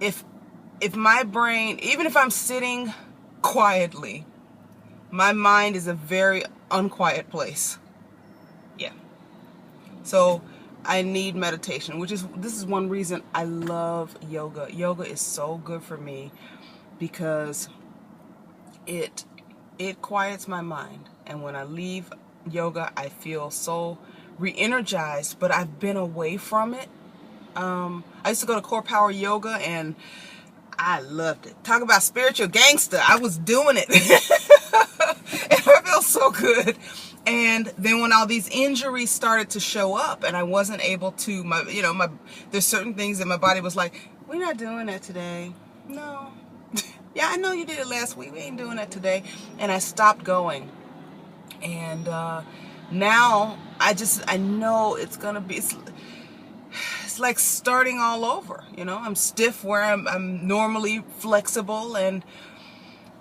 if if my brain, even if I'm sitting quietly, my mind is a very unquiet place. Yeah. So I need meditation, this is one reason I love yoga. Yoga is so good for me because it quiets my mind. And when I leave yoga, I feel so re-energized, but I've been away from it. I used to go to Core Power Yoga and I loved it. Talk about spiritual gangster. I was doing it. And I felt so good. And then when all these injuries started to show up and I wasn't able to, there's certain things that my body was like, we're not doing that today. No. Yeah, I know you did it last week. We ain't doing that today. And I stopped going. And now I know it's going to be, it's like starting all over. I'm stiff where I'm normally flexible, and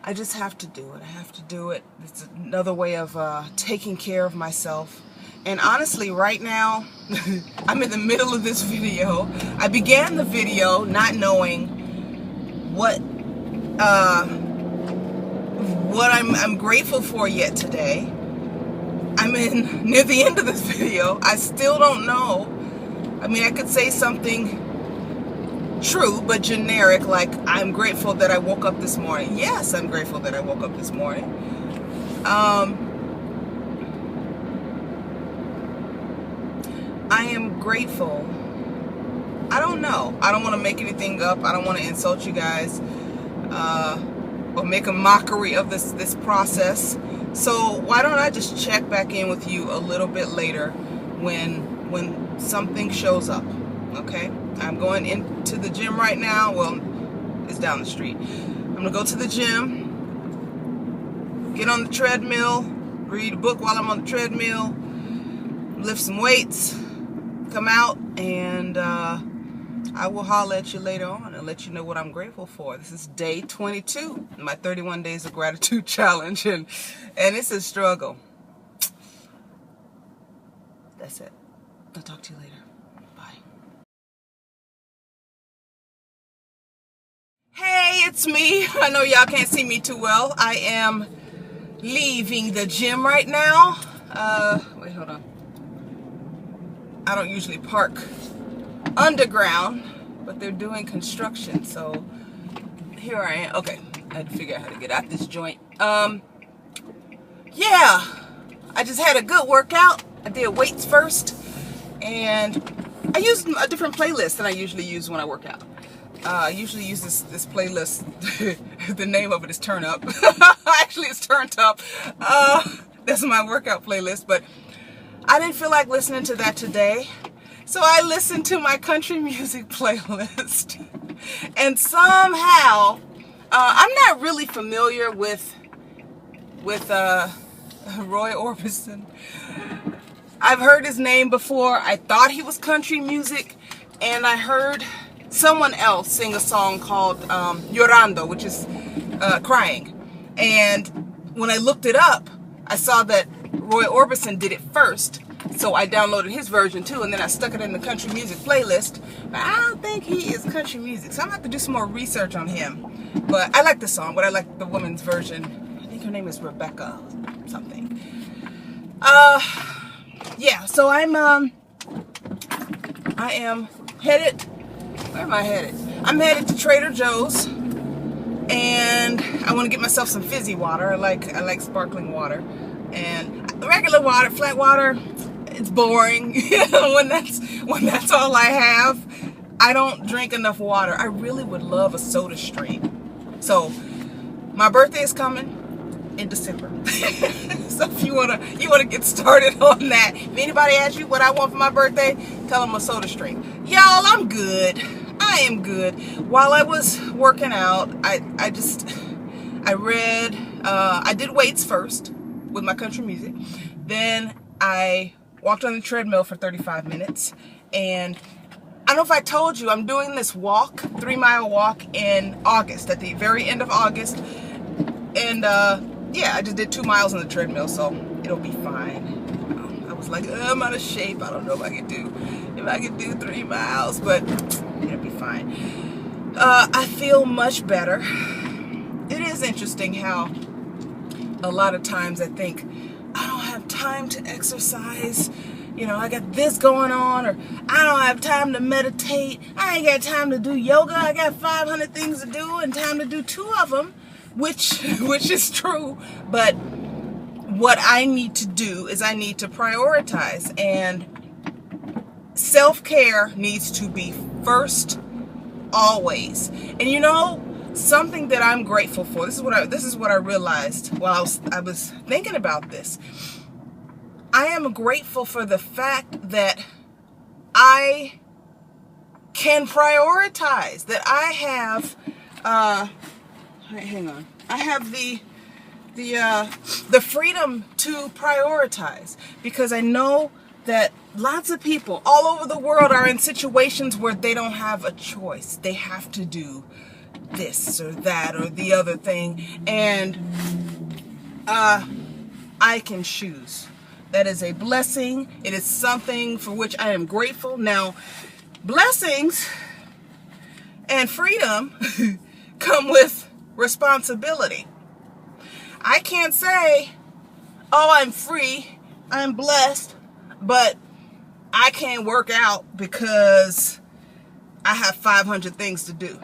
I just have to do it. I have to do it. It's another way of taking care of myself. And honestly, right now, I'm in the middle of this video. I began the video not knowing what I'm grateful for yet today. I'm near the end of this video. I still don't know. I mean, I could say something true but generic, like I'm grateful that I woke up this morning. Yes, I'm grateful that I woke up this morning. I am grateful. I don't know. I don't want to make anything up. I don't want to insult you guys or make a mockery of this process. So why don't I just check back in with you a little bit later when something shows up, okay? I'm going into the gym right now. Well, it's down the street. I'm going to go to the gym, get on the treadmill, read a book while I'm on the treadmill, lift some weights, come out, and I will holler at you later on and let you know what I'm grateful for. This is day 22, my 31 days of gratitude challenge, and it's a struggle. That's it. I'll talk to you later. Bye. Hey, it's me. I know y'all can't see me too well. I am leaving the gym right now. Wait, hold on. I don't usually park underground, but they're doing construction, so here I am. Okay, I had to figure out how to get out this joint. Yeah, I just had a good workout. I did weights first, and I used a different playlist than I usually use when I work out. I usually use this playlist. The name of it is Turn Up. Actually, it's Turned Up. That's my workout playlist, but I didn't feel like listening to that today. So I listened to my country music playlist. And somehow, I'm not really familiar with Roy Orbison. I've heard his name before. I thought he was country music, and I heard someone else sing a song called Llorando, which is crying. And when I looked it up, I saw that Roy Orbison did it first. So I downloaded his version too, and then I stuck it in the country music playlist. But I don't think he is country music, so I'm gonna have to do some more research on him. But I like the song, but I like the woman's version. I think her name is Rebecca something. Yeah, so I am headed, where am I headed? I'm headed to Trader Joe's, and I want to get myself some fizzy water. I like sparkling water, and regular water, flat water, it's boring. when that's all I have. I don't drink enough water. I really would love a soda stream. So my birthday is coming in December. So if you wanna get started on that, if anybody asks you what I want for my birthday, tell them a soda stream. Y'all, I'm good. I am good. While I was working out, I read, I did weights first with my country music. Then I walked on the treadmill for 35 minutes. And I don't know if I told you, I'm doing this walk, 3-mile walk in August, at the very end of August. And yeah, I just did 2 miles on the treadmill, so it'll be fine. I was like, I'm out of shape. I don't know if I can do 3 miles, but it'll be fine. I feel much better. It is interesting how a lot of times I think, I don't have time to exercise. You know, I got this going on, or I don't have time to meditate. I ain't got time to do yoga. I got 500 things to do and time to do 2 of them, which is true. But what I need to do is I need to prioritize, and self-care needs to be first, always. And you know, something that I'm grateful for, this is what I realized while I was thinking about this. I am grateful for the fact that I can prioritize, that I have hang on. I have the freedom to prioritize, because I know that lots of people all over the world are in situations where they don't have a choice. They have to do this or that or the other thing, and I can choose. That is a blessing. It is something for which I am grateful. Now, blessings and freedom come with responsibility. I can't say, oh, I'm free, I'm blessed, but I can't work out because I have 500 things to do.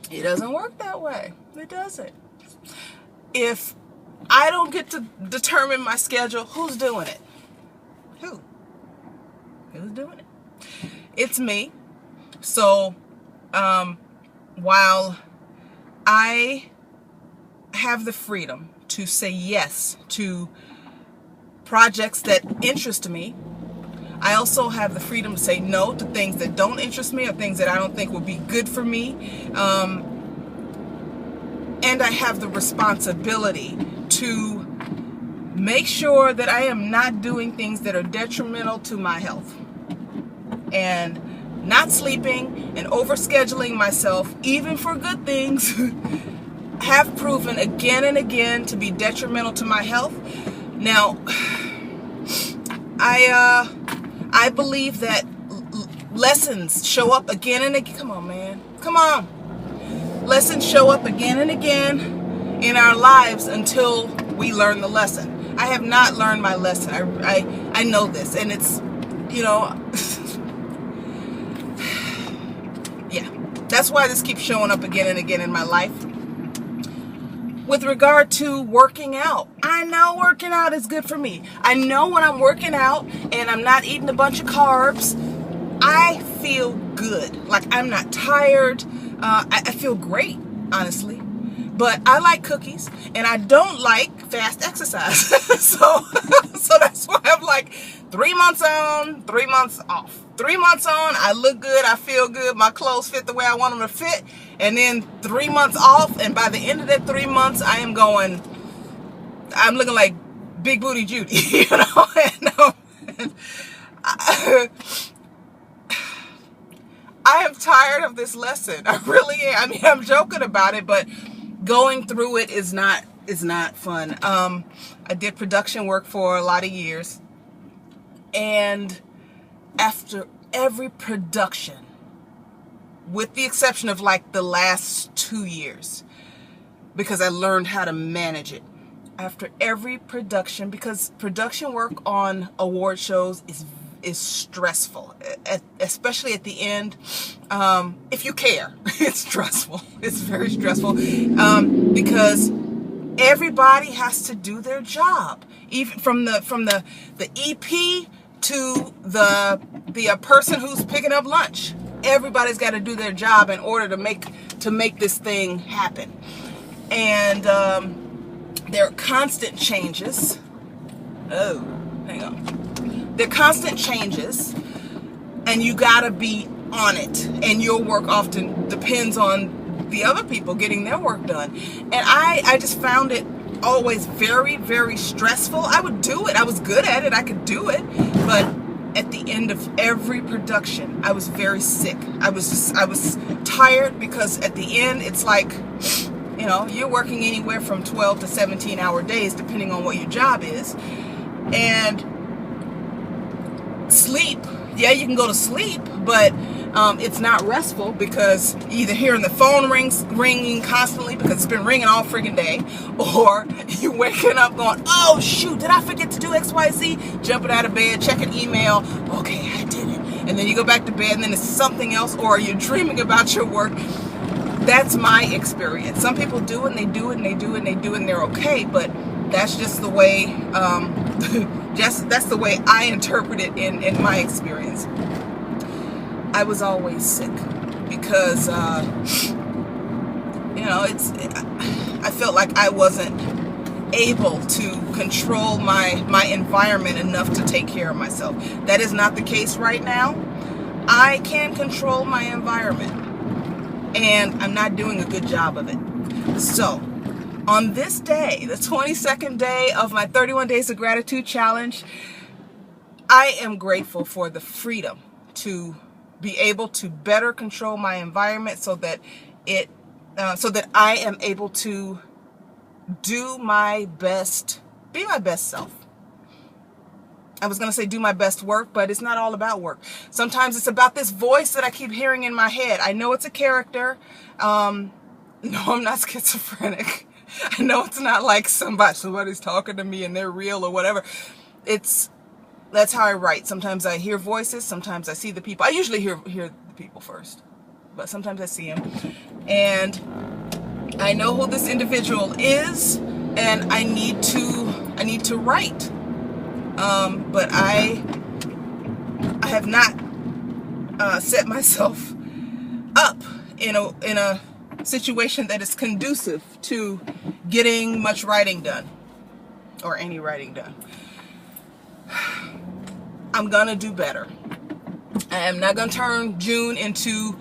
It doesn't work that way. It doesn't. If I don't get to determine my schedule, who's doing it? Who's doing it? It's me. So, while I have the freedom to say yes to projects that interest me, I also have the freedom to say no to things that don't interest me or things that I don't think will be good for me. And I have the responsibility to make sure that I am not doing things that are detrimental to my health. And not sleeping and overscheduling myself, even for good things, have proven again and again to be detrimental to my health. Now, I believe that lessons show up again and again. Come on, man. Come on. Lessons show up again and again in our lives until we learn the lesson. I have not learned my lesson. I know this, and it's, you know, yeah. That's why this keeps showing up again and again in my life. With regard to working out, I know working out is good for me. I know when I'm working out and I'm not eating a bunch of carbs, I feel good. Like, I'm not tired. I feel great, honestly. But I like cookies, and I don't like fast exercise. so that's why I'm like 3 months on, 3 months off. 3 months on, I look good, I feel good, my clothes fit the way I want them to fit. And then 3 months off, and by the end of that 3 months, I'm looking like Big Booty Judy, you know? And, I am tired of this lesson. I really am. I mean, I'm joking about it, but going through it is not fun. I did production work for a lot of years, and after every production, with the exception of like the last 2 years, because I learned how to manage it, after every production, because production work on award shows is stressful, especially at the end. If you care, it's stressful. It's very stressful, because everybody has to do their job, even from the EP to the person who's picking up lunch. Everybody's got to do their job in order to make this thing happen. And there are constant changes. Oh, hang on. There are constant changes, and you gotta be on it. And your work often depends on the other people getting their work done. And I just found it always very, very stressful. I would do it. I was good at it. I could do it. But at the end of every production, I was very sick. I was tired, because at the end, it's like, you know, you're working anywhere from 12 to 17-hour days, depending on what your job is. And sleep, yeah, you can go to sleep, but It's not restful because either hearing the phone ringing constantly because it's been ringing all friggin' day, or you waking up going, oh shoot, did I forget to do XYZ? Jumping out of bed, checking email, okay, I did it. And then you go back to bed and then it's something else, or you're dreaming about your work. That's my experience. Some people do it and they do it and they do it and they do it and they're okay, but that's just the way, that's the way I interpret it in my experience. I was always sick because, I felt like I wasn't able to control my environment enough to take care of myself. That is not the case right now. I can control my environment, and I'm not doing a good job of it. So, on this day, the 22nd day of my 31 Days of Gratitude Challenge, I am grateful for the freedom to be able to better control my environment so that I am able to do my best, be my best self. I was going to say do my best work, but it's not all about work. Sometimes it's about this voice that I keep hearing in my head. I know it's a character. No, I'm not schizophrenic. I know it's not like somebody's talking to me and they're real or whatever. That's how I write. Sometimes I hear voices. Sometimes I see the people. I usually hear the people first, but sometimes I see them. And I know who this individual is, and I need to write. But I have not set myself up in a situation that is conducive to getting much writing done, or any writing done. I'm gonna do better. I am not gonna turn June into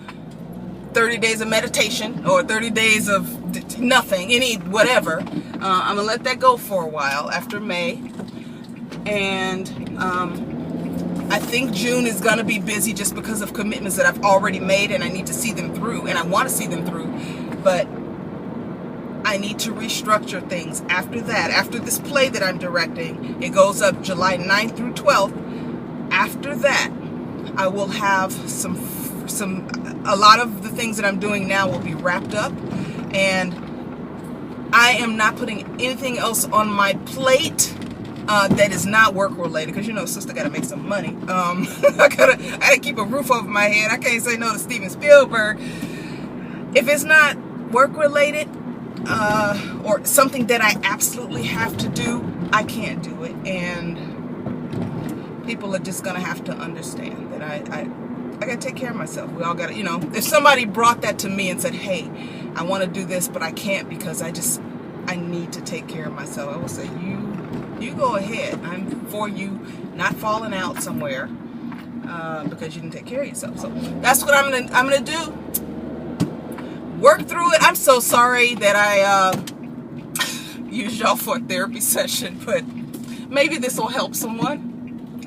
30 days of meditation or 30 days of nothing, whatever. I'm gonna let that go for a while after May. And I think June is gonna be busy just because of commitments that I've already made, and I need to see them through, and I want to see them through. But I need to restructure things after that. After this play that I'm directing, it goes up July 9th through 12th. After that, I will have a lot of the things that I'm doing now will be wrapped up, and I am not putting anything else on my plate that is not work related, because sister gotta make some money. I gotta keep a roof over my head. I can't say no to Steven Spielberg. If it's not work related, or something that I absolutely have to do, I can't do it. And people are just gonna have to understand that I gotta take care of myself. We all gotta, if somebody brought that to me and said, hey, I want to do this, but I can't because I need to take care of myself, I will say, you go ahead. I'm for you not falling out somewhere because you didn't take care of yourself. So that's what I'm gonna do. Work through it. I'm so sorry that I used y'all for a therapy session, but maybe this will help someone.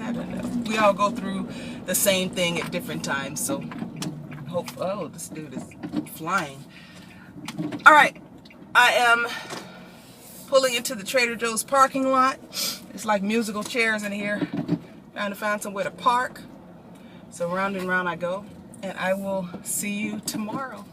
I don't know. We all go through the same thing at different times, so hope. Oh, this dude is flying. All right, I am pulling into the Trader Joe's parking lot. It's like musical chairs in here. Trying to find somewhere to park. So round and round I go, and I will see you tomorrow.